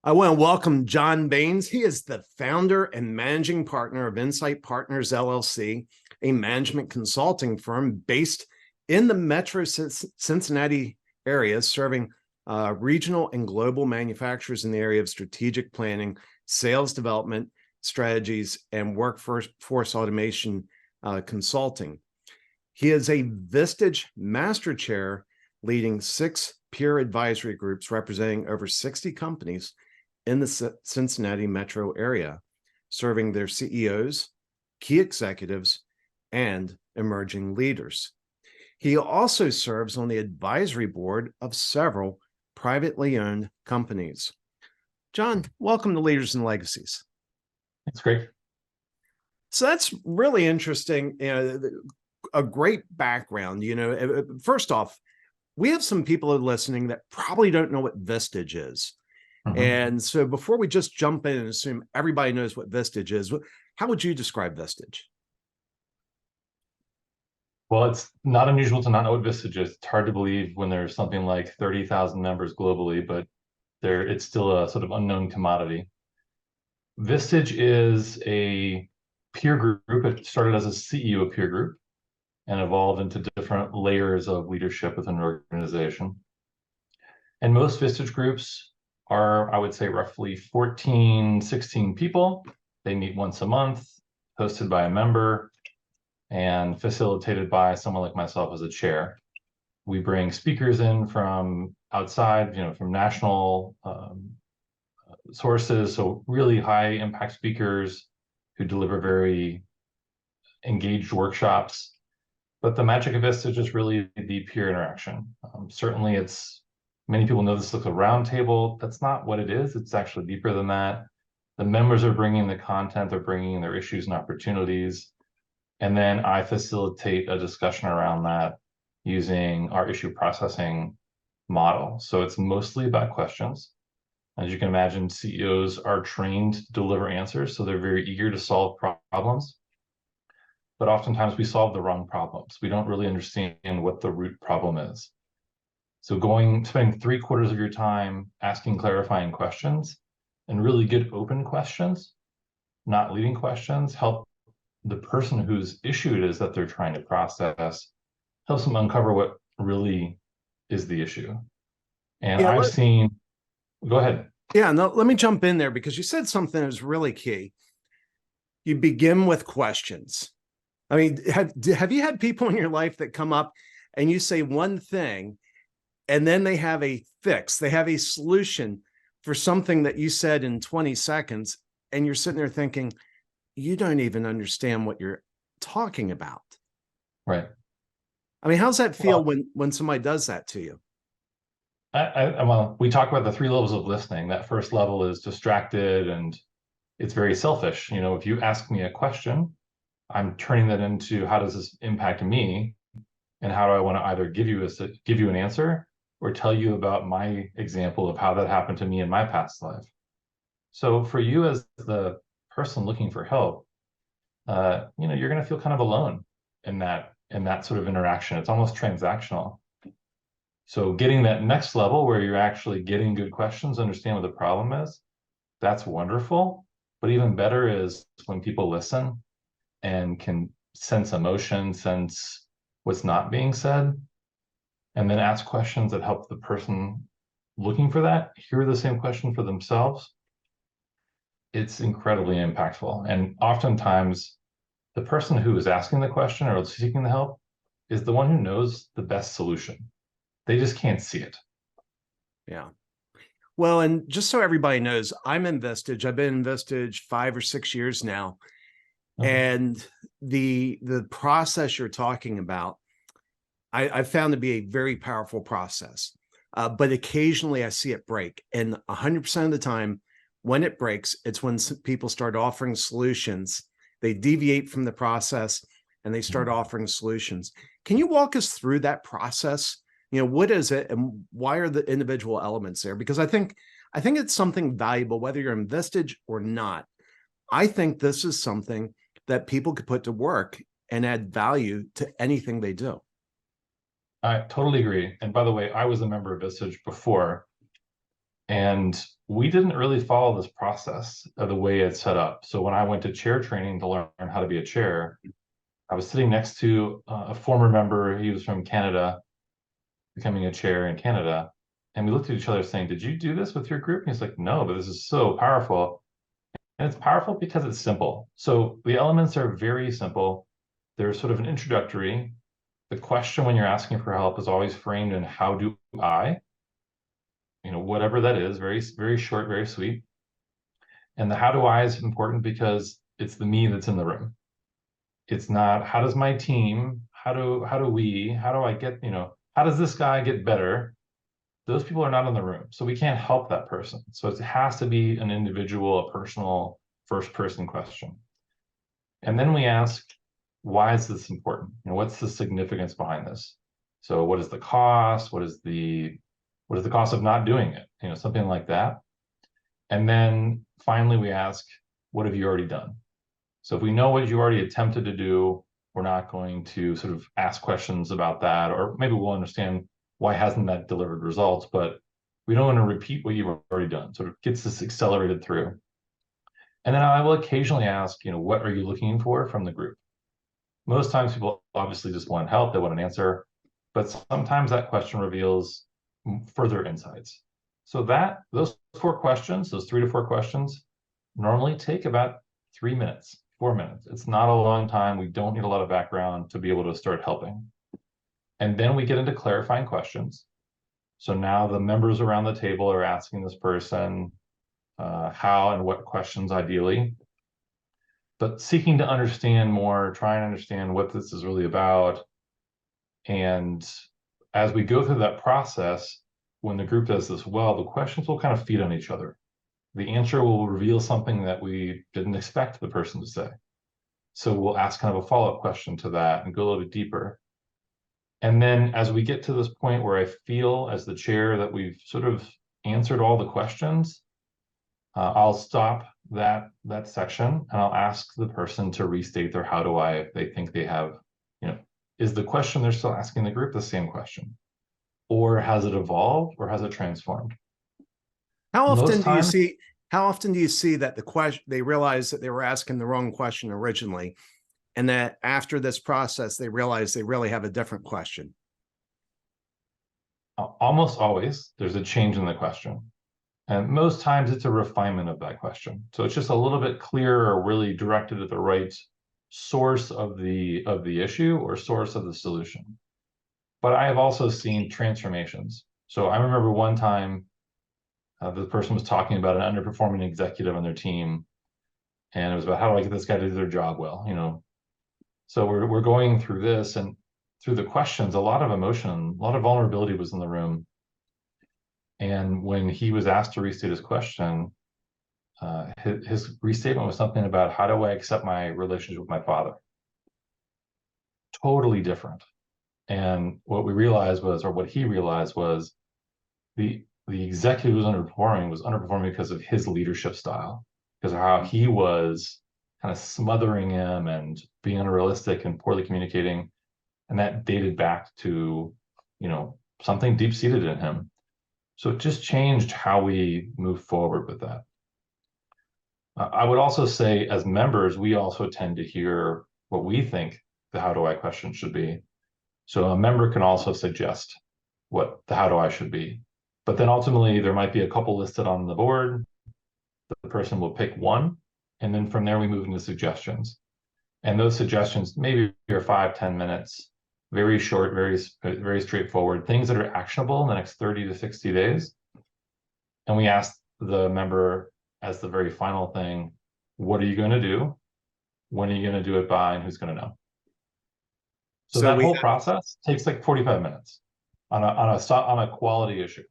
I want to welcome John Baines. He is the founder and managing partner of Insight Partners LLC, a management consulting firm based in the metro Cincinnati area, serving regional and global manufacturers in the area of strategic planning, sales development, strategies, and workforce automation consulting. He is a Vistage Master Chair, leading 6 peer advisory groups representing over 60 companies in the Cincinnati metro area, serving their CEOs, key executives, and emerging leaders. He also serves on the advisory board of several privately owned companies. John, welcome to Leaders and Legacies. That's great. So that's really interesting. A great background. First off, we have some people listening that probably don't know what Vistage is. Mm-hmm. And so before we just jump in and assume everybody knows what Vistage is, how would you describe Vistage? Well, it's not unusual to not know what Vistage is. It's hard to believe when there's something like 30,000 members globally, but it's still a sort of unknown commodity. Vistage is a peer group. It started as a CEO peer group and evolved into different layers of leadership within an organization. And most Vistage groups are, I would say, roughly 14, 16 people. They meet once a month, hosted by a member, and facilitated by someone like myself as a chair. We bring speakers in from outside, from national sources, so really high impact speakers who deliver very engaged workshops. But the magic of Vistage is really the peer interaction. Certainly many people know this looks like a round table. That's not what it is. It's actually deeper than that. The members are bringing the content, they're bringing their issues and opportunities. And then I facilitate a discussion around that using our issue processing model. So it's mostly about questions. As you can imagine, CEOs are trained to deliver answers, so they're very eager to solve problems. But oftentimes we solve the wrong problems. We don't really understand what the root problem is. So spending 3/4 of your time asking clarifying questions and really good open questions, not leading questions, help the person whose issue it is that they're trying to process, helps them uncover what really is the issue. And go ahead. Yeah, no, let me jump in there because you said something that was really key. You begin with questions. I mean, have you had people in your life that come up and you say one thing and then they have a fix, they have a solution for something that you said in 20 seconds, and you're sitting there thinking, you don't even understand what you're talking about. Right. I mean, how's that feel when somebody does that to you? Well, we talk about the 3 levels of listening. That first level is distracted and it's very selfish. If you ask me a question, I'm turning that into how does this impact me, and how do I want to either give you an answer or tell you about my example of how that happened to me in my past life. So for you as the person looking for help, you're going to feel kind of alone in that sort of interaction. It's almost transactional. So getting that next level where you're actually getting good questions, understand what the problem is, that's wonderful. But even better is when people listen and can sense emotion, sense what's not being said, and then ask questions that help the person looking for that hear the same question for themselves. It's incredibly impactful. And oftentimes, the person who is asking the question or seeking the help is the one who knows the best solution. They just can't see it. Yeah. Well, and just so everybody knows, I'm in Vistage. I've been in Vistage 5 or 6 years now. And the process you're talking about, I found to be a very powerful process. But occasionally I see it break. And 100% of the time, when it breaks, it's when people start offering solutions. They deviate from the process and they start offering solutions. Can you walk us through that process? What is it and why are the individual elements there? Because I think it's something valuable, whether you're in Vistage or not. I think this is something that people could put to work and add value to anything they do. I totally agree. And by the way, I was a member of Vistage before, and we didn't really follow this process of the way it's set up. So when I went to chair training to learn how to be a chair, I was sitting next to a former member. He was from Canada, becoming a chair in Canada. And we looked at each other saying, did you do this with your group? And he's like, no, but this is so powerful. And it's powerful because it's simple. So the elements are very simple. There's sort of an introductory. The question when you're asking for help is always framed in how do I, whatever that is, very, very short, very sweet. And the how do I is important because it's the me that's in the room. It's not how does my team, how do I get, how does this guy get better? Those people are not in the room. So we can't help that person. So it has to be an individual, a personal, first person question. And then we ask, why is this important? What's the significance behind this? So what is the cost? What is the cost of not doing it? Something like that. And then finally we ask, what have you already done? So if we know what you already attempted to do, we're not going to sort of ask questions about that, or maybe we'll understand why hasn't that delivered results, but we don't want to repeat what you've already done. Sort of gets this accelerated through. And then I will occasionally ask, what are you looking for from the group? Most times people obviously just want help, they want an answer, but sometimes that question reveals further insights. So those 4 questions, those 3 to 4 questions, normally take about 3 minutes, 4 minutes. It's not a long time. We don't need a lot of background to be able to start helping. And then we get into clarifying questions. So now the members around the table are asking this person how and what questions ideally, but seeking to understand more, try and understand what this is really about. And as we go through that process, when the group does this well, the questions will kind of feed on each other. The answer will reveal something that we didn't expect the person to say. So we'll ask kind of a follow-up question to that and go a little bit deeper. And then as we get to this point where I feel as the chair that we've sort of answered all the questions, I'll stop that section and I'll ask the person to restate their how do I if they think they have, is the question they're still asking the group the same question? Or has it evolved or has it transformed? How often Most do you times, see that the question, they realize that they were asking the wrong question originally, and that after this process, they realize they really have a different question? almost always there's a change in the question. And most times it's a refinement of that question. So it's just a little bit clearer or really directed at the right source of the issue or source of the solution. But I have also seen transformations. So I remember one time the person was talking about an underperforming executive on their team. And it was about how do I get this guy to do their job well, So we're going through this, and through the questions, a lot of emotion, a lot of vulnerability was in the room. And when he was asked to restate his question, his restatement was something about how do I accept my relationship with my father? Totally different. And what we realized was, or what he realized was, the executive was underperforming because of his leadership style, because of how he was kind of smothering him and being unrealistic and poorly communicating. And that dated back to, something deep-seated in him. So it just changed how we move forward with that. I would also say as members, we also tend to hear what we think the how do I question should be. So a member can also suggest what the how do I should be. But then ultimately there might be a couple listed on the board. The person will pick one. And then from there we move into suggestions. And those suggestions maybe are 5-10 minutes, very short, very, very straightforward, things that are actionable in the next 30 to 60 days. And we ask the member as the very final thing, what are you going to do? When are you going to do it by, and who's going to know? So that whole process takes like 45 minutes on a quality issue.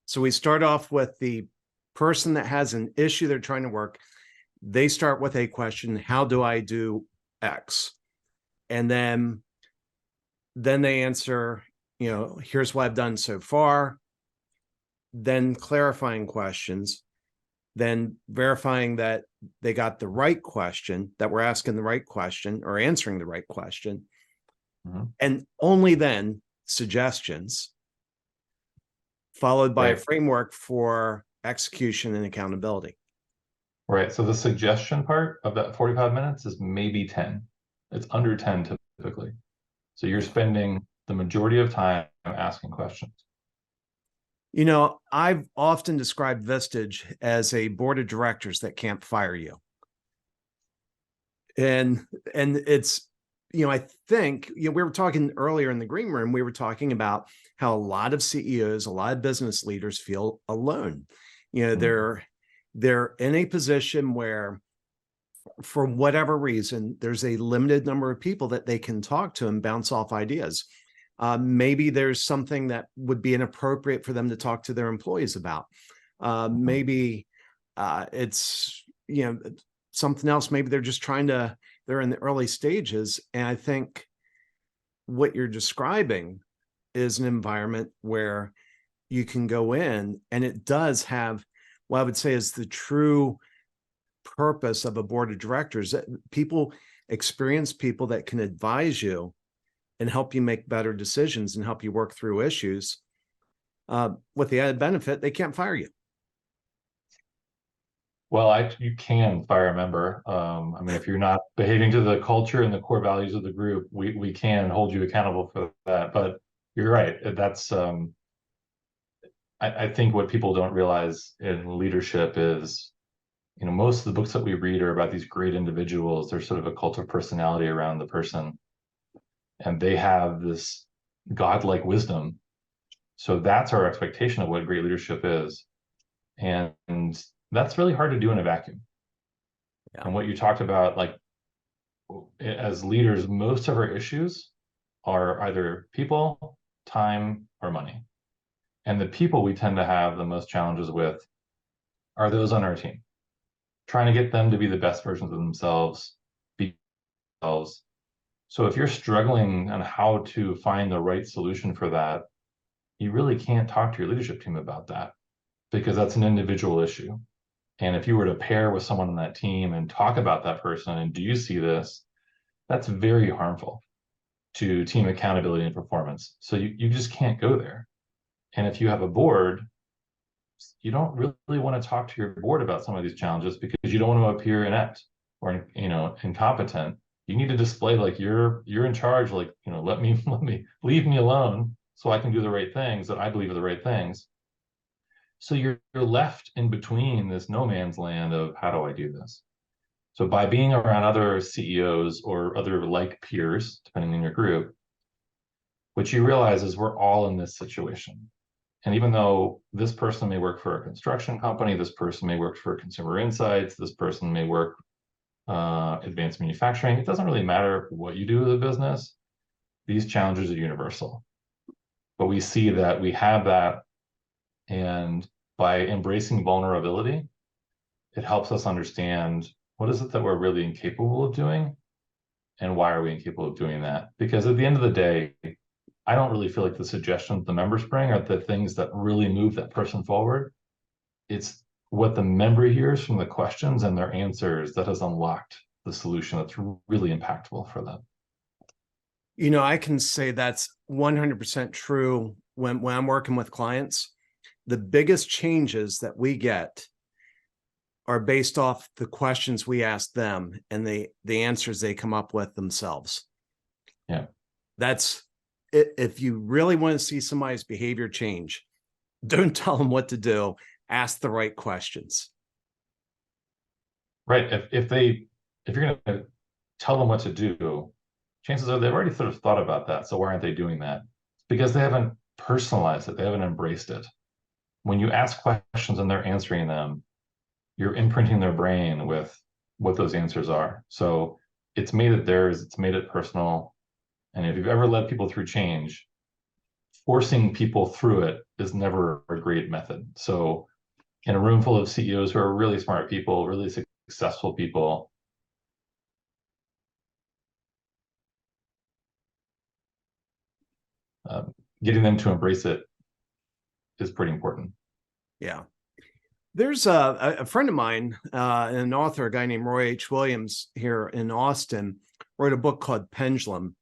So we start off with the person that has an issue they're trying to work. They start with a question, how do I do X? And then they answer, here's what I've done so far. Then clarifying questions, then verifying that they got the right question, that we're asking the right question or answering the right question. Mm-hmm. And only then suggestions, followed by a framework for execution, and accountability. Right. So the suggestion part of that 45 minutes is maybe 10. It's under 10 typically. So you're spending the majority of time asking questions. You know, I've often described Vistage as a board of directors that can't fire you. And it's, you know, I think, you know, we were talking earlier in the green room, we were talking about how a lot of CEOs, a lot of business leaders feel alone. You know, they're in a position where, for whatever reason, there's a limited number of people that they can talk to and bounce off ideas. Maybe there's something that would be inappropriate for them to talk to their employees about. Maybe it's, you know, something else. Maybe they're just they're in the early stages. And I think what you're describing is an environment where you can go in, and it does have, what I would say is the true purpose of a board of directors, that experienced people that can advise you and help you make better decisions and help you work through issues. With the added benefit, they can't fire you. Well, you can fire a member. I mean, if you're not behaving to the culture and the core values of the group, we can hold you accountable for that. But you're right. That's I think what people don't realize in leadership is, you know, most of the books that we read are about these great individuals. There's sort of a cult of personality around the person, and they have this godlike wisdom. So that's our expectation of what great leadership is. And that's really hard to do in a vacuum. Yeah. And what you talked about, like, as leaders, most of our issues are either people, time, or money. And the people we tend to have the most challenges with are those on our team, trying to get them to be the best versions of themselves, be themselves. So if you're struggling on how to find the right solution for that, you really can't talk to your leadership team about that, because that's an individual issue. And if you were to pair with someone on that team and talk about that person, and do you see this, that's very harmful to team accountability and performance. So you just can't go there. And if you have a board, you don't really want to talk to your board about some of these challenges, because you don't want to appear inept or, you know, incompetent. You need to display like you're in charge, like, you know, leave me alone so I can do the right things that I believe are the right things. So you're left in between this no man's land of, how do I do this? So by being around other CEOs or other like peers, depending on your group, what you realize is we're all in this situation. And even though this person may work for a construction company, this person may work for Consumer Insights, this person may work advanced manufacturing, it doesn't really matter what you do as a business. These challenges are universal. But we see that we have that, and by embracing vulnerability, it helps us understand what is it that we're really incapable of doing, and why are we incapable of doing that? Because at the end of the day, I don't really feel like the suggestions the members bring are the things that really move that person forward. It's what the member hears from the questions and their answers that has unlocked the solution that's really impactful for them. You know, I can say that's 100% true when I'm working with clients. The biggest changes that we get are based off the questions we ask them and the answers they come up with themselves. Yeah. That's it. If you really want to see somebody's behavior change, don't tell them what to do. Ask the right questions. Right. If you're going to tell them what to do, chances are they've already sort of thought about that. So why aren't they doing that? Because they haven't personalized it. They haven't embraced it. When you ask questions and they're answering them, you're imprinting their brain with what those answers are. So it's made it theirs. It's made it personal. And if you've ever led people through change, forcing people through it is never a great method. So in a room full of CEOs who are really smart people, really successful people, getting them to embrace it is pretty important. Yeah. There's a friend of mine, an author, a guy named Roy H. Williams here in Austin, wrote a book called Pendulum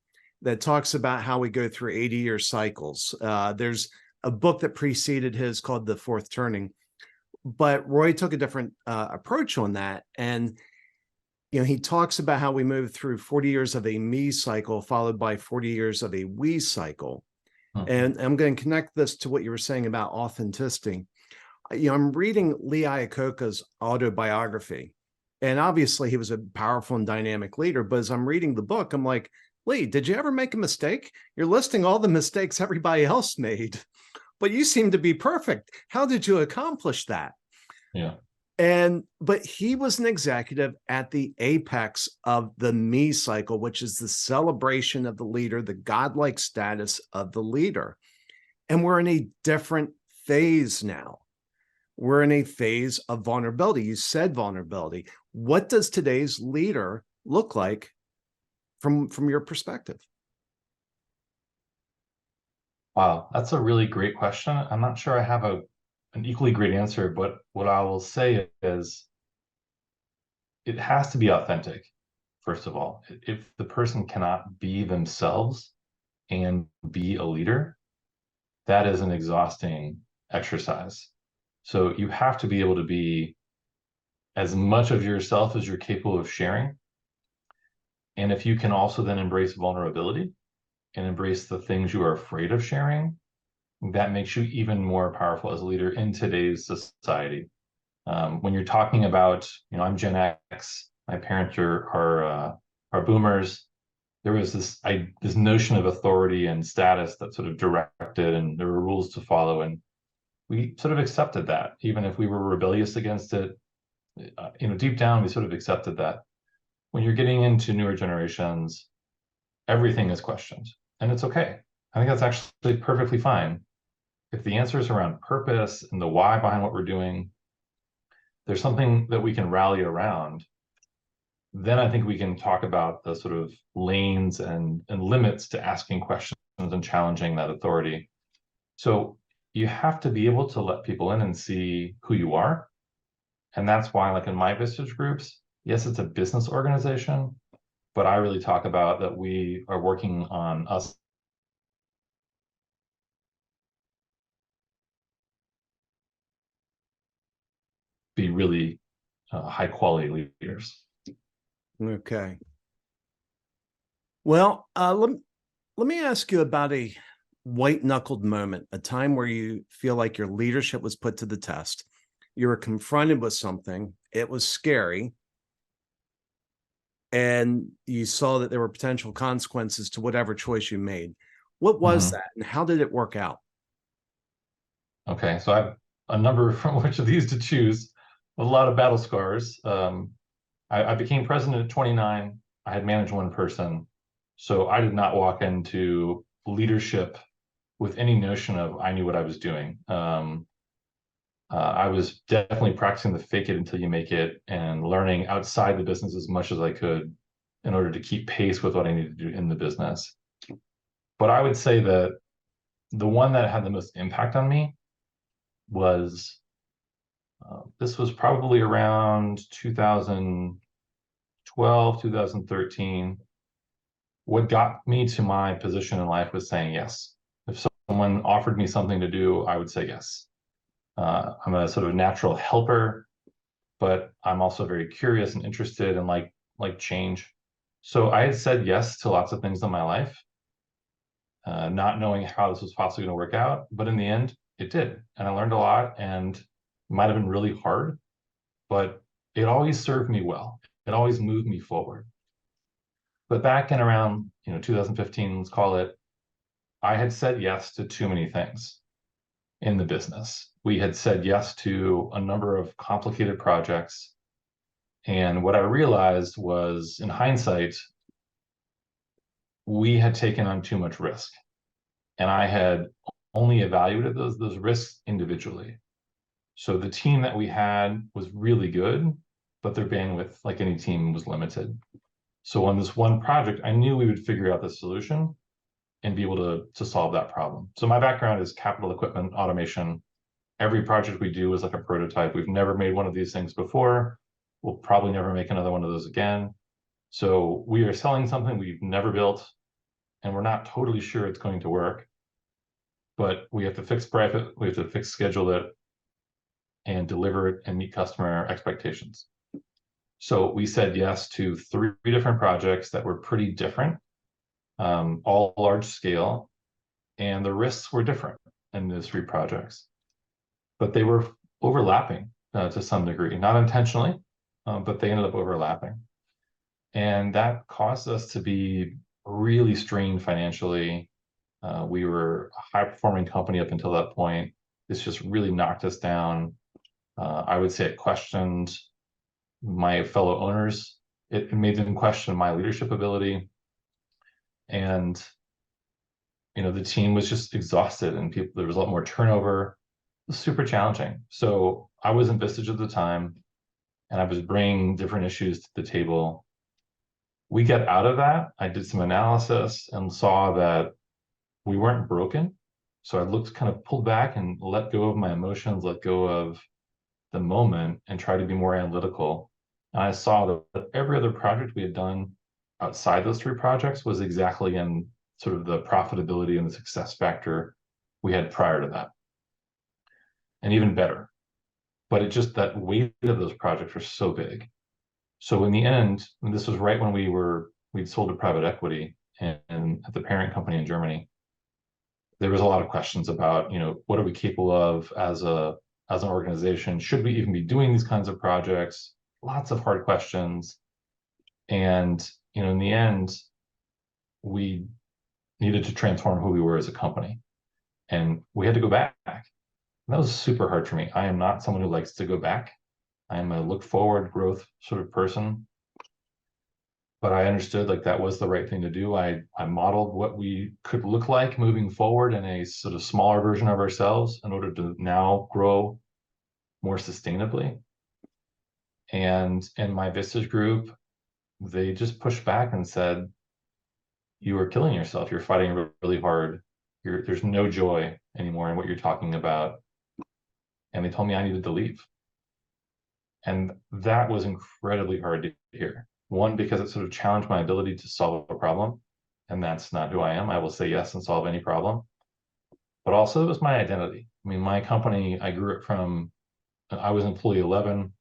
that talks about how we go through 80-year cycles. There's a book that preceded his called The Fourth Turning. But Roy took a different approach on that. And, he talks about how we move through 40 years of a me cycle, followed by 40 years of a we cycle. And I'm going to connect this to what you were saying about authenticity. I'm reading Lee Iacocca's autobiography, and obviously he was a powerful and dynamic leader. But as I'm reading the book, I'm like, Lee, did you ever make a mistake? You're listing all the mistakes everybody else made, but you seem to be perfect. How did you accomplish that? Yeah. But he was an executive at the apex of the me cycle, which is the celebration of the leader, the godlike status of the leader. And we're in a different phase now. We're in a phase of vulnerability. You said vulnerability. What does today's leader look like from your perspective? Wow, that's a really great question. I'm not sure I have an equally great answer, but what I will say is it has to be authentic, first of all. If the person cannot be themselves and be a leader, that is an exhausting exercise. So you have to be able to be as much of yourself as you're capable of sharing. And if you can also then embrace vulnerability and embrace the things you are afraid of sharing, that makes you even more powerful as a leader in today's society. When you're talking about, I'm Gen X, my parents are boomers. There was this notion of authority and status that sort of directed, and there were rules to follow, and we sort of accepted that, even if we were rebellious against it. Deep down, we sort of accepted that. When you're getting into newer generations, everything is questioned, and it's okay. I think that's actually perfectly fine. If the answer is around purpose and the why behind what we're doing, there's something that we can rally around, then I think we can talk about the sort of lanes and limits to asking questions and challenging that authority. So you have to be able to let people in and see who you are. And that's why, like in my Vistage groups, yes, it's a business organization, but I really talk about that we are working on us be really high quality leaders. Okay. Well, let me ask you about a white knuckled moment, a time where you feel like your leadership was put to the test. You were confronted with something, it was scary, and you saw that there were potential consequences to whatever choice you made. What was that, and how did it work out? Okay, so I have a number from which of these to choose. A lot of battle scars. I became president at 29. I had managed one person. So I did not walk into leadership with any notion of I knew what I was doing. I was definitely practicing the fake it until you make it and learning outside the business as much as I could in order to keep pace with what I needed to do in the business. But I would say that the one that had the most impact on me was this was probably around 2012, 2013. What got me to my position in life was saying yes. If someone offered me something to do, I would say yes. I'm a sort of natural helper, but I'm also very curious and interested in like change. So I had said yes to lots of things in my life, not knowing how this was possibly going to work out. But in the end, it did. And I learned a lot, and it might have been really hard, but it always served me well. It always moved me forward. But back in around 2015, let's call it, I had said yes to too many things in the business. We had said yes to a number of complicated projects. And what I realized was, in hindsight, we had taken on too much risk. And I had only evaluated those risks individually. So the team that we had was really good, but their bandwidth, like any team, was limited. So on this one project, I knew we would figure out the solution and be able to solve that problem. So my background is capital equipment automation. Every project we do is like a prototype. We've never made one of these things before. We'll probably never make another one of those again. So we are selling something we've never built, and we're not totally sure it's going to work, but we have to fix price it, we have to fix schedule it, and deliver it and meet customer expectations. So we said yes to 3 different projects that were pretty different, all large scale, and the risks were different in those 3 projects, but they were overlapping to some degree, not intentionally, but they ended up overlapping. And that caused us to be really strained financially. We were a high-performing company up until that point. This just really knocked us down. I would say it questioned my fellow owners. It made them question my leadership ability. And, the team was just exhausted, and there was a lot more turnover. It was super challenging. So I was in Vistage at the time, and I was bringing different issues to the table. We got out of that. I did some analysis and saw that we weren't broken. So I kind of pulled back and let go of my emotions, let go of the moment, and try to be more analytical. And I saw that every other project we had done outside those 3 projects was exactly in sort of the profitability and the success factor we had prior to that, and even better. But it just, that weight of those projects were so big. So in the end, and this was right when we'd sold to private equity and at the parent company in Germany, there was a lot of questions about, what are we capable of as an organization? Should we even be doing these kinds of projects? Lots of hard questions. And, in the end, we needed to transform who we were as a company. And we had to go back. And that was super hard for me. I am not someone who likes to go back. I am a look forward growth sort of person. But I understood that was the right thing to do. I modeled what we could look like moving forward in a sort of smaller version of ourselves in order to now grow more sustainably. And in my Vistage group, they just pushed back and said, you are killing yourself. You're fighting really hard. There's no joy anymore in what you're talking about. And they told me I needed to leave. And that was incredibly hard to hear. One, because it sort of challenged my ability to solve a problem. And that's not who I am. I will say yes and solve any problem. But also it was my identity. I mean, my company, I grew it from, I was employee 11.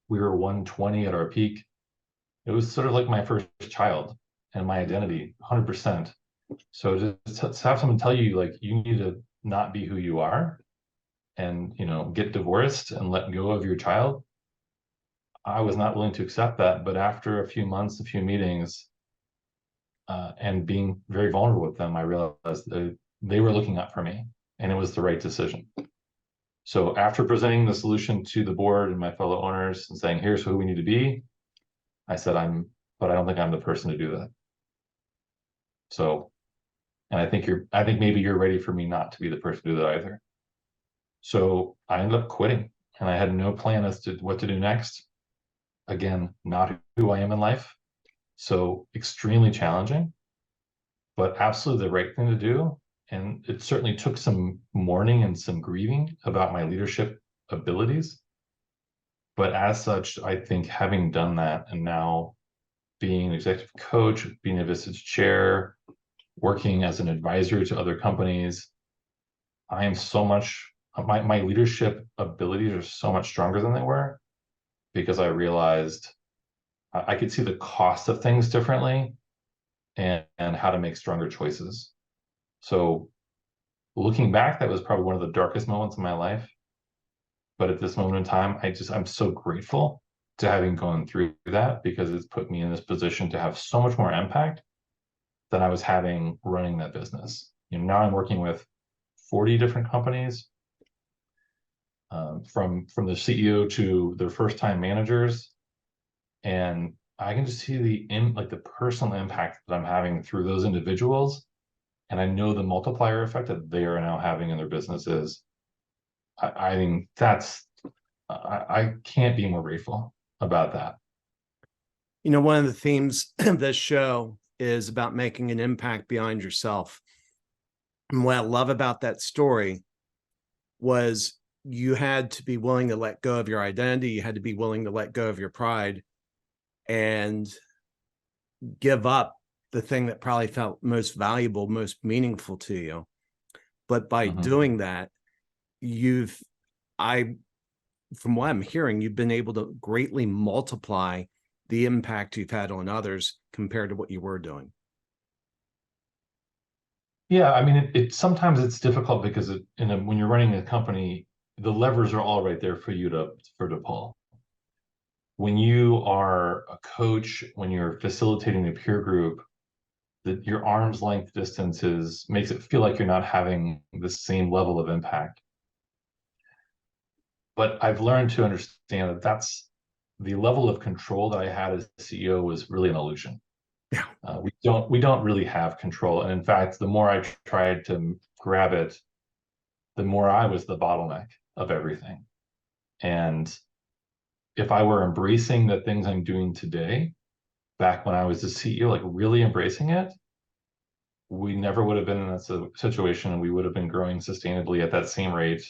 We were 120 at our peak. It was sort of like my first child and my identity, 100%. So just to have someone tell you, you need to not be who you are and, get divorced and let go of your child, I was not willing to accept that. But after a few months, a few meetings, and being very vulnerable with them, I realized that they were looking out for me, and it was the right decision. So after presenting the solution to the board and my fellow owners and saying, here's who we need to be, I said, but I don't think I'm the person to do that. So, and I think maybe you're ready for me not to be the person to do that either. So I ended up quitting, and I had no plan as to what to do next. Again, not who I am in life. So extremely challenging, but absolutely the right thing to do. And it certainly took some mourning and some grieving about my leadership abilities. But as such, I think having done that and now being an executive coach, being a Vistage chair, working as an advisor to other companies, I am so much, my leadership abilities are so much stronger than they were, because I realized I could see the cost of things differently and how to make stronger choices. So looking back, that was probably one of the darkest moments in my life. But at this moment in time, I'm so grateful to having gone through that, because it's put me in this position to have so much more impact than I was having running that business. Now I'm working with 40 different companies, from the CEO to their first time managers. And I can just see the personal impact that I'm having through those individuals. And I know the multiplier effect that they are now having in their businesses. I think I can't be more grateful about that. One of the themes of this show is about making an impact beyond yourself. And what I love about that story was you had to be willing to let go of your identity. You had to be willing to let go of your pride and give up the thing that probably felt most valuable, most meaningful to you. But by doing that, I from what I'm hearing, you've been able to greatly multiply the impact you've had on others compared to what you were doing. Yeah, I mean, sometimes it's difficult because when you're running a company, the levers are all right there for you to pull. When you are a coach, when you're facilitating a peer group, that your arm's length distance makes it feel like you're not having the same level of impact. But I've learned to understand that that's the level of control that I had as CEO was really an illusion. Yeah. We don't really have control, and in fact, the more I tried to grab it, the more I was the bottleneck of everything. And if I were embracing the things I'm doing today, back when I was the CEO, like really embracing it, we never would have been in that situation, and we would have been growing sustainably at that same rate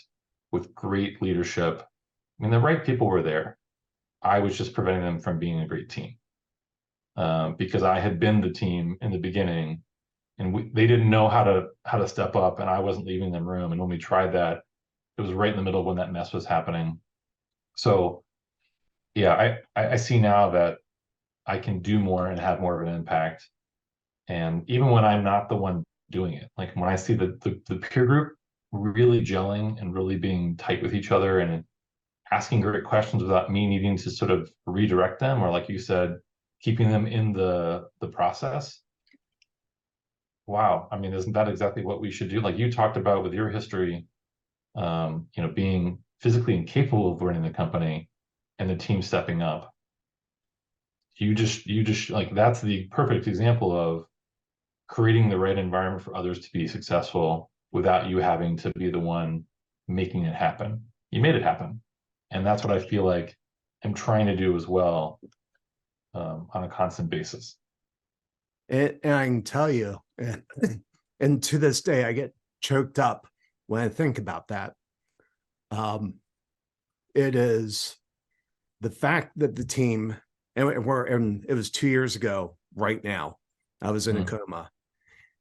with great leadership. I mean, the right people were there. I was just preventing them from being a great team, because I had been the team in the beginning, and they didn't know how to step up, and I wasn't leaving them room. And when we tried that, it was right in the middle when that mess was happening. So yeah, I see now that I can do more and have more of an impact. And even when I'm not the one doing it, like when I see the peer group really gelling and really being tight with each other and asking great questions without me needing to sort of redirect them, or like you said, keeping them in the process. Wow. I mean, isn't that exactly what we should do? Like you talked about with your history, being physically incapable of running the company and the team stepping up. You just like, that's the perfect example of creating the right environment for others to be successful without you having to be the one making it happen. You made it happen. And that's what I feel like I'm trying to do as well, on a constant basis. And I can tell you, and to this day, I get choked up when I think about that. It is the fact that the team, and it was 2 years ago right now, I was in a coma.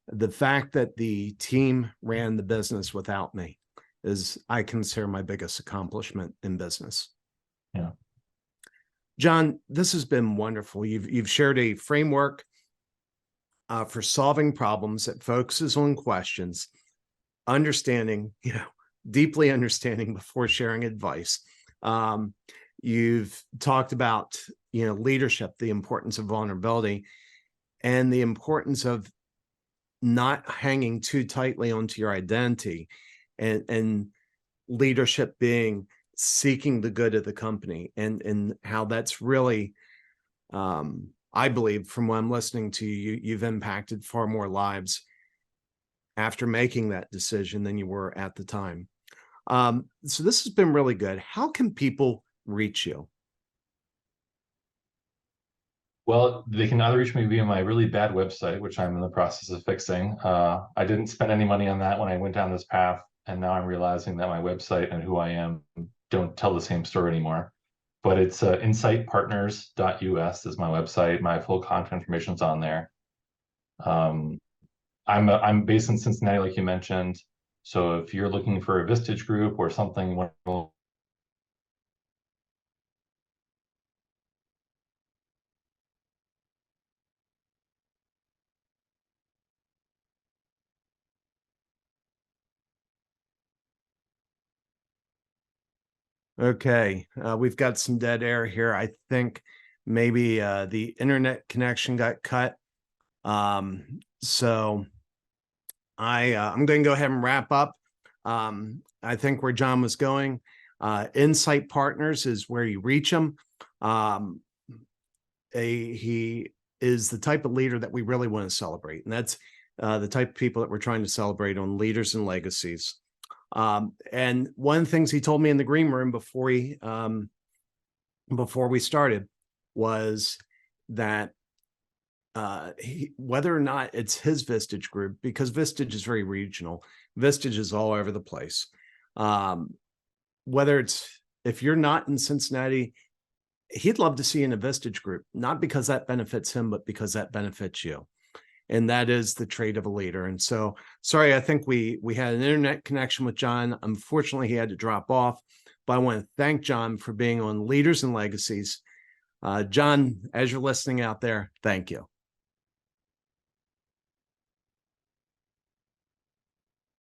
The fact that the team ran the business without me is, I consider, my biggest accomplishment in business. Yeah. John, this has been wonderful. You've shared a framework for solving problems that focuses on questions, understanding, deeply understanding before sharing advice. You've talked about, leadership, the importance of vulnerability, and the importance of not hanging too tightly onto your identity, and leadership being seeking the good of the company, and how that's really, I believe, from what I'm listening to you, you've impacted far more lives after making that decision than you were at the time. So this has been really good. How can people reach you? Well, they can either reach me via my really bad website, which I'm in the process of fixing. I didn't spend any money on that when I went down this path, and now I'm realizing that my website and who I am don't tell the same story anymore. But it's insightpartners.us is my website. My full contact information is on there. I'm based in Cincinnati, like you mentioned. So if you're looking for a Vistage group or something, Okay, we've got some dead air here. I think maybe the internet connection got cut. So I'm going to go ahead and wrap up. I think where John was going, Insight Partners is where you reach him. He is the type of leader that we really want to celebrate, and that's the type of people that we're trying to celebrate on Leaders and Legacies. And one of the things he told me in the green room before we started was that whether or not it's his Vistage group, because Vistage is very regional, Vistage is all over the place. Whether it's, if you're not in Cincinnati, he'd love to see you in a Vistage group, not because that benefits him, but because that benefits you. And that is the trait of a leader. And so, sorry, I think we had an internet connection with John. Unfortunately, he had to drop off, but I want to thank John for being on Leaders and Legacies. John, as you're listening out there, thank you.